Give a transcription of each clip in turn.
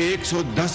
110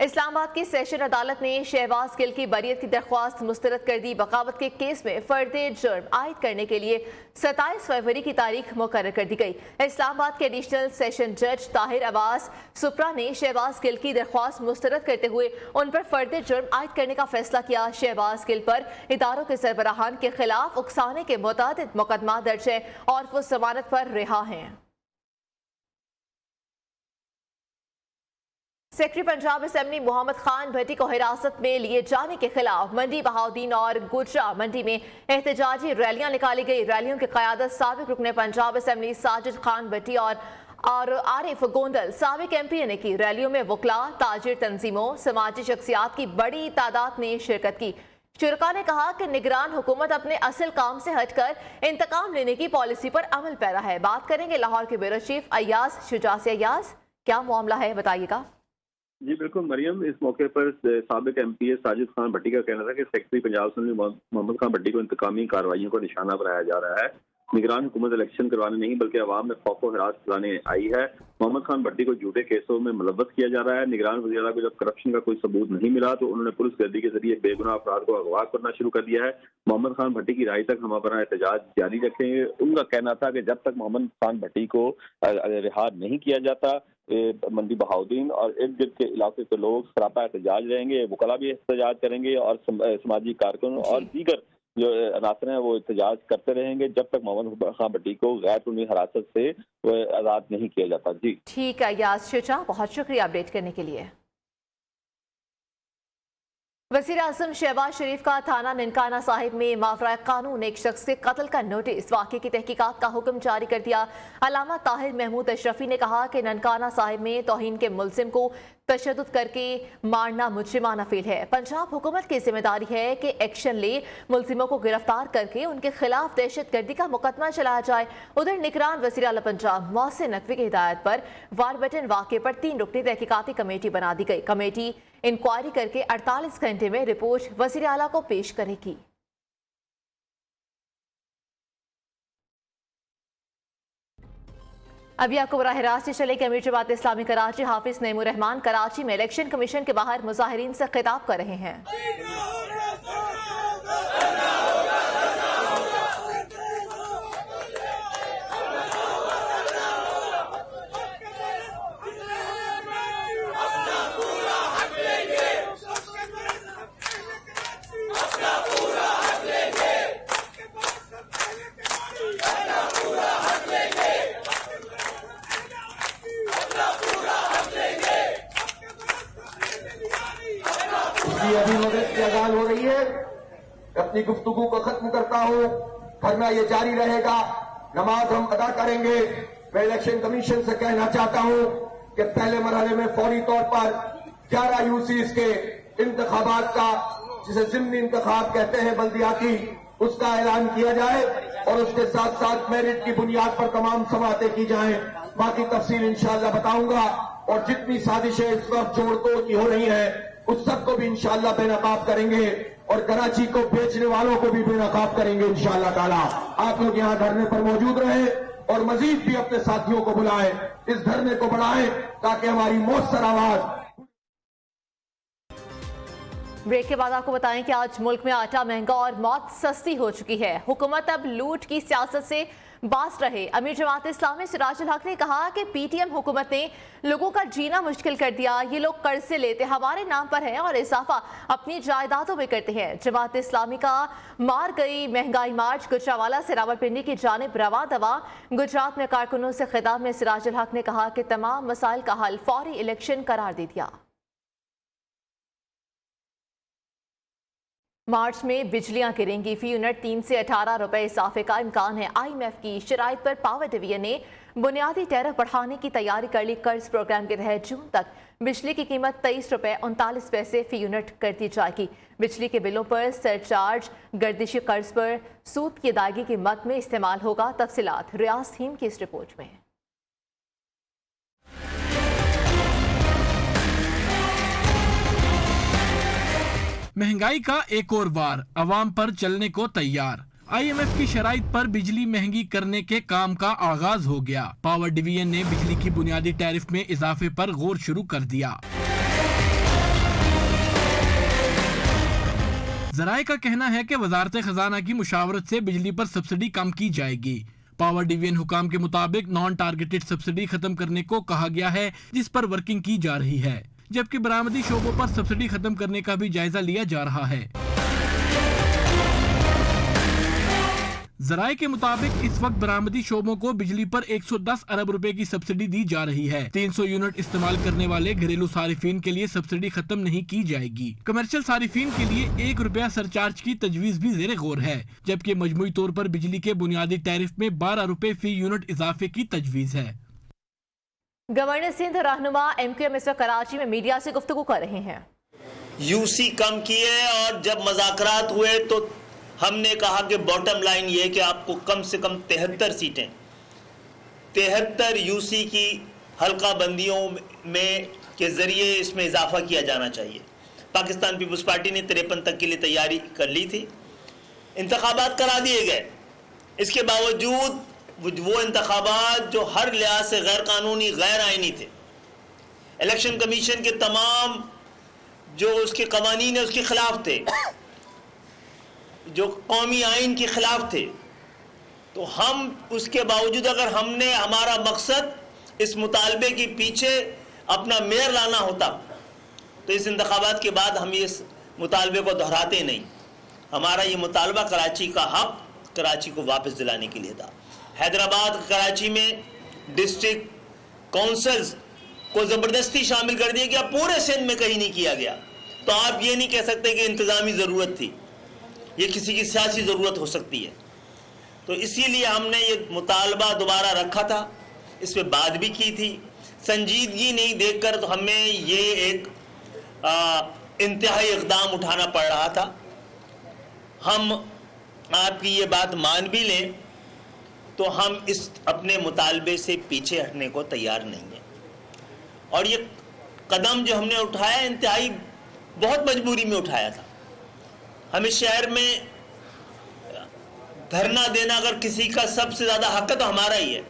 اسلام آباد کی سیشن عدالت نے شہباز گل کی بریت کی درخواست مسترد کر دی۔ بغاوت کے کیس میں فرد جرم عائد کرنے کے لیے 27 فروری کی تاریخ مقرر کر دی گئی۔ اسلام آباد کے ایڈیشنل سیشن جج طاہر عباس سپرا نے شہباز گل کی درخواست مسترد کرتے ہوئے ان پر فرد جرم عائد کرنے کا فیصلہ کیا۔ شہباز گل پر اداروں کے سربراہان کے خلاف اکسانے کے متعدد مقدمات درج ہیں اور وہ ضمانت پر رہا ہیں۔ سیکرٹری پنجاب اسمبلی محمد خان بھٹی کو حراست میں لیے جانے کے خلاف منڈی بہاؤدین اور گجرا منڈی میں احتجاجی ریلیاں نکالی گئی۔ ریلیوں کی قیادت سابق رکن پنجاب اسمبلی ساجد خان بھٹی اور عارف گوندل سابق ایم پی نے کی۔ ریلیوں میں وکلاء، تاجر تنظیموں، سماجی شخصیات کی بڑی تعداد نے شرکت کی۔ شرکاء نے کہا کہ نگران حکومت اپنے اصل کام سے ہٹ کر انتقام لینے کی پالیسی پر عمل پیرا ہے۔ بات کریں گے لاہور کے بیورو چیف ایاز شجاع سے۔ ایاز، کیا معاملہ ہے، بتائیے گا۔ جی بالکل مریم، اس موقع پر سابق ایم پی ساجد خان بھٹی کا کہنا تھا کہ سیکرٹری پنجاب اسمبلی محمد خان بھٹی کو انتقامی کارروائیوں کو نشانہ بنایا جا رہا ہے۔ نگران حکومت الیکشن کروانے نہیں بلکہ عوام میں خوف و ہراس پھیلانے آئی ہے۔ محمد خان بھٹی کو جھوٹے کیسوں میں ملوث کیا جا رہا ہے۔ نگران وزیر اعلیٰ کو جب کرپشن کا کوئی ثبوت نہیں ملا تو انہوں نے پولیس گردی کے ذریعے بے گناہ افراد کو اغوا کرنا شروع کر دیا ہے۔ محمد خان بھٹی کی رہائی تک ہم اپنا احتجاج جاری رکھیں گے۔ ان کا کہنا تھا کہ جب تک محمد خان بھٹی کو رہا نہیں کیا جاتا منڈی بہاؤدین اور ارد گرد کے علاقے کے لوگ سراپا احتجاج رہیں گے، وکلاء بھی احتجاج کریں گے اور سماجی کارکن اور دیگر جو عناصر ہیں وہ احتجاج کرتے رہیں گے جب تک محمد خان بھٹی کو غیر قانونی حراست سے آزاد نہیں کیا جاتا۔ جی ٹھیک ہے ایاز شجاع، بہت شکریہ اپڈیٹ کرنے کے لیے۔ وزیر اعظم شہباز شریف کا تھانہ ننکانہ صاحب میں ماورائے قانون ایک شخص کے قتل کا نوٹس، واقعے کی تحقیقات کا حکم جاری کر دیا۔ علامہ طاہر محمود اشرفی نے کہا کہ ننکانہ صاحب میں توہین کے ملزم کو تشدد کر کے مارنا مجرمانہ فعل ہے۔ پنجاب حکومت کی ذمہ داری ہے کہ ایکشن لے، ملزموں کو گرفتار کر کے ان کے خلاف دہشت گردی کا مقدمہ چلایا جائے۔ ادھر نگران وزیر اعلیٰ پنجاب محسن نقوی کی ہدایت پر واربٹن واقعے پر 3 رکنی تحقیقاتی کمیٹی بنا دی گئی۔ کمیٹی انکوائری کر کے 48 گھنٹے میں رپورٹ وزیر اعلیٰ کو پیش کرے گی۔ ابھی آپ کو براہ راست چلے کہ امیر جماعت اسلامی کراچی حافظ نعیم الرحمان کراچی میں الیکشن کمیشن کے باہر مظاہرین سے خطاب کر رہے ہیں۔ ابھی مغرب کی اذان ہو رہی ہے، اپنی گفتگو کو ختم کرتا ہوں۔ دھرنا یہ جاری رہے گا، نماز ہم ادا کریں گے۔ میں الیکشن کمیشن سے کہنا چاہتا ہوں کہ پہلے مرحلے میں فوری طور پر 11 یوسیز کے انتخابات کا، جسے ضمنی انتخاب کہتے ہیں بلدیاتی، اس کا اعلان کیا جائے اور اس کے ساتھ ساتھ میرٹ کی بنیاد پر تمام سماعتیں کی جائیں۔ باقی تفصیل انشاءاللہ بتاؤں گا، اور جتنی سازشیں اس وقت جوڑ توڑ کی ہو رہی ہیں اس سب کو بھی انشاءاللہ بے نقاب کریں گے، اور کراچی کو بیچنے والوں کو بھی بے نقاب کریں گے انشاءاللہ تعالی۔ آپ لوگ یہاں دھرنے پر موجود رہیں اور مزید بھی اپنے ساتھیوں کو بلائیں، اس دھرنے کو بڑھائیں تاکہ ہماری مؤثر آواز۔ بریک کے بعد آپ کو بتائیں کہ آج ملک میں آٹا مہنگا اور موت سستی ہو چکی ہے۔ حکومت اب لوٹ کی سیاست سے باز رہے۔ امیر جماعت اسلامی سراج الحق نے کہا کہ پی ٹی ایم حکومت نے لوگوں کا جینا مشکل کر دیا، یہ لوگ قرض سے لیتے ہمارے نام پر ہیں اور اضافہ اپنی جائیدادوں میں کرتے ہیں۔ جماعت اسلامی کا مار گئی مہنگائی مارچ گجرانوالہ سے راولپنڈی کی جانب رواں دوا۔ گجرات میں کارکنوں سے خطاب میں سراج الحق نے کہا کہ تمام مسائل کا حل فوری الیکشن قرار دے دیا۔ مارچ میں بجلیاں گریں گی، فی یونٹ 3 سے 18 روپے اضافے کا امکان ہے۔ آئی ایم ایف کی شرائط پر پاور ڈویژن نے بنیادی ٹیرف بڑھانے کی تیاری کر لی۔ قرض پروگرام کے تحت جون تک بجلی کی قیمت 23 روپے 39 پیسے فی یونٹ کر دی جائے گی۔ بجلی کے بلوں پر سرچارج گردشی قرض پر سود کی ادائیگی کے مد میں استعمال ہوگا۔ تفصیلات ریاض تھیم کی اس رپورٹ میں۔ مہنگائی کا ایک اور وار عوام پر چلنے کو تیار۔ آئی ایم ایف کی شرائط پر بجلی مہنگی کرنے کے کام کا آغاز ہو گیا۔ پاور ڈویژن نے بجلی کی بنیادی ٹیرف میں اضافے پر غور شروع کر دیا۔ ذرائع کا کہنا ہے کہ وزارت خزانہ کی مشاورت سے بجلی پر سبسڈی کم کی جائے گی۔ پاور ڈویژن حکام کے مطابق نان ٹارگیٹڈ سبسڈی ختم کرنے کو کہا گیا ہے، جس پر ورکنگ کی جا رہی ہے، جبکہ برآمدی شعبوں پر سبسڈی ختم کرنے کا بھی جائزہ لیا جا رہا ہے۔ ذرائع کے مطابق اس وقت برآمدی شعبوں کو بجلی پر 110 ارب روپے کی سبسڈی دی جا رہی ہے۔ 300 یونٹ استعمال کرنے والے گھریلو صارفین کے لیے سبسڈی ختم نہیں کی جائے گی۔ کمرشل صارفین کے لیے 1 روپیہ سرچارج کی تجویز بھی زیر غور ہے، جبکہ مجموعی طور پر بجلی کے بنیادی ٹیرف میں 12 روپے فی یونٹ اضافے کی تجویز ہے۔ گورنر سندھ رہنما MQM اس وقت کراچی میں میڈیا سے گفتگو کر رہے ہیں۔ UC کم کیے اور جب مذاکرات ہوئے تو ہم نے کہا کہ باٹم لائن یہ کہ آپ کو کم سے کم 73 سیٹیں 73 UC کی حلقہ بندیوں میں کے ذریعے اس میں اضافہ کیا جانا چاہیے۔ پاکستان پیپلز پارٹی نے 53 تک کے لیے تیاری کر لی تھی، انتخابات کرا دیے گئے۔ اس کے باوجود وہ انتخابات جو ہر لحاظ سے غیر قانونی غیر آئینی تھے، الیکشن کمیشن کے تمام جو اس کے قوانین ہیں اس کے خلاف تھے، جو قومی آئین کے خلاف تھے، تو ہم اس کے باوجود اگر ہم نے ہمارا مقصد اس مطالبے کے پیچھے اپنا میئر لانا ہوتا تو اس انتخابات کے بعد ہم اس مطالبے کو دہراتے نہیں۔ ہمارا یہ مطالبہ کراچی کا حق کراچی کو واپس دلانے کے لیے تھا۔ حیدرآباد کراچی میں ڈسٹرکٹ کونسلز کو زبردستی شامل کر دیا گیا، پورے سندھ میں کہیں نہیں کیا گیا، تو آپ یہ نہیں کہہ سکتے کہ انتظامی ضرورت تھی، یہ کسی کی سیاسی ضرورت ہو سکتی ہے۔ تو اسی لیے ہم نے یہ مطالبہ دوبارہ رکھا تھا، اس پہ بات بھی کی تھی۔ سنجیدگی نہیں دیکھ کر تو ہمیں یہ ایک انتہائی اقدام اٹھانا پڑ رہا تھا۔ ہم آپ کی یہ بات مان بھی لیں تو ہم اس اپنے مطالبے سے پیچھے ہٹنے کو تیار نہیں ہیں، اور یہ قدم جو ہم نے اٹھایا انتہائی بہت مجبوری میں اٹھایا تھا۔ ہمیں شہر میں دھرنا دینا اگر کسی کا سب سے زیادہ حق ہے تو ہمارا ہی ہے،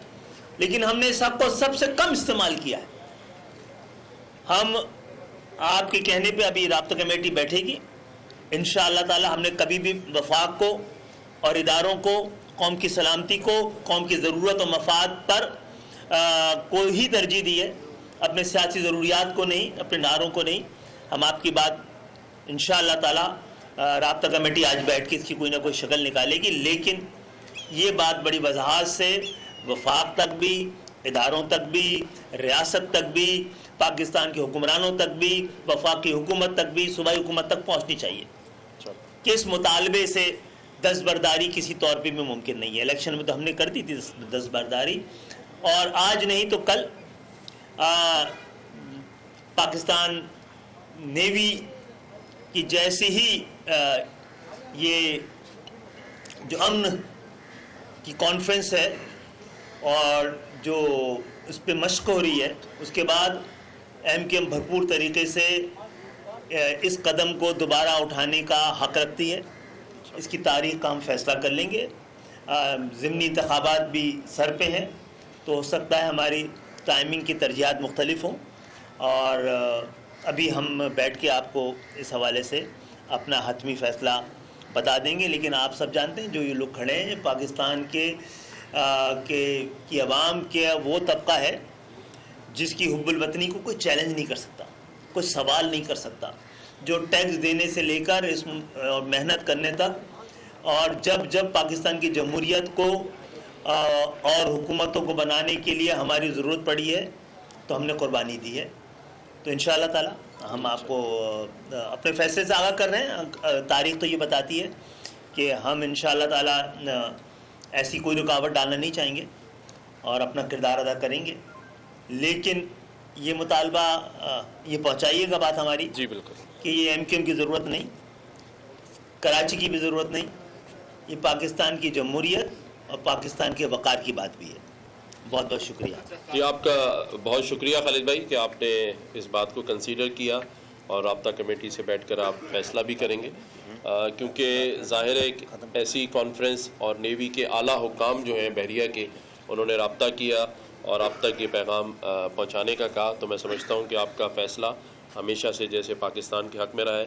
لیکن ہم نے سب کو سب سے کم استعمال کیا ہے۔ ہم آپ کے کہنے پہ ابھی رابطہ کمیٹی بیٹھے گی، انشاءاللہ تعالی ہم نے کبھی بھی وفاق کو اور اداروں کو، قوم کی سلامتی کو، قوم کی ضرورت و مفاد پر کوئی ہی ترجیح دی ہے، اپنے سیاسی ضروریات کو نہیں، اپنے نعروں کو نہیں۔ ہم آپ کی بات انشاءاللہ تعالی رابطہ کمیٹی آج بیٹھ کے اس کی کوئی نہ کوئی شکل نکالے گی، لیکن یہ بات بڑی وضاحت سے وفاق تک بھی، اداروں تک بھی، ریاست تک بھی، پاکستان کے حکمرانوں تک بھی، وفاقی حکومت تک بھی، صوبائی حکومت تک پہنچنی چاہیے کہ اس مطالبے سے دستبرداری کسی طور پہ بھی ممکن نہیں ہے۔ الیکشن میں تو ہم نے کر دی تھی دستبرداری، اور آج نہیں تو کل پاکستان نیوی کی جیسے ہی یہ جو امن کی کانفرنس ہے اور جو اس پہ مشق ہو رہی ہے، اس کے بعد MQM بھرپور طریقے سے اس قدم کو دوبارہ اٹھانے کا حق رکھتی ہے۔ اس کی تاریخ کا ہم فیصلہ کر لیں گے۔ ضمنی انتخابات بھی سر پہ ہیں، تو ہو سکتا ہے ہماری ٹائمنگ کی ترجیحات مختلف ہوں، اور ابھی ہم بیٹھ کے آپ کو اس حوالے سے اپنا حتمی فیصلہ بتا دیں گے۔ لیکن آپ سب جانتے ہیں جو یہ لوگ کھڑے ہیں، پاکستان کی عوام کے وہ طبقہ ہے جس کی حب الوطنی کو کوئی چیلنج نہیں کر سکتا، کوئی سوال نہیں کر سکتا، جو ٹیکس دینے سے لے کر اس محنت کرنے تک، اور جب پاکستان کی جمہوریت کو اور حکومتوں کو بنانے کے لیے ہماری ضرورت پڑی ہے تو ہم نے قربانی دی ہے۔ تو انشاءاللہ تعالی ہم آپ کو اپنے فیصلے سے آگاہ کر رہے ہیں۔ تاریخ تو یہ بتاتی ہے کہ ہم انشاءاللہ تعالی ایسی کوئی رکاوٹ ڈالنا نہیں چاہیں گے اور اپنا کردار ادا کریں گے، لیکن یہ مطالبہ یہ پہنچائیے گا بات ہماری، جی بالکل، کہ یہ MQM کی ضرورت نہیں، کراچی کی بھی ضرورت نہیں، یہ پاکستان کی جمہوریت اور پاکستان کے وقار کی بات بھی ہے۔ بہت بہت شکریہ جی، آپ کا بہت شکریہ خالد بھائی کہ آپ نے اس بات کو کنسیڈر کیا اور رابطہ کمیٹی سے بیٹھ کر آپ فیصلہ بھی کریں گے، کیونکہ ظاہر ہے ایک ایسی کانفرنس اور نیوی کے اعلیٰ حکام جو ہیں بحریہ کے، انہوں نے رابطہ کیا اور آپ تک یہ پیغام پہنچانے کا کہا، تو میں سمجھتا ہوں کہ آپ کا فیصلہ ہمیشہ سے جیسے پاکستان کے حق میں رہا ہے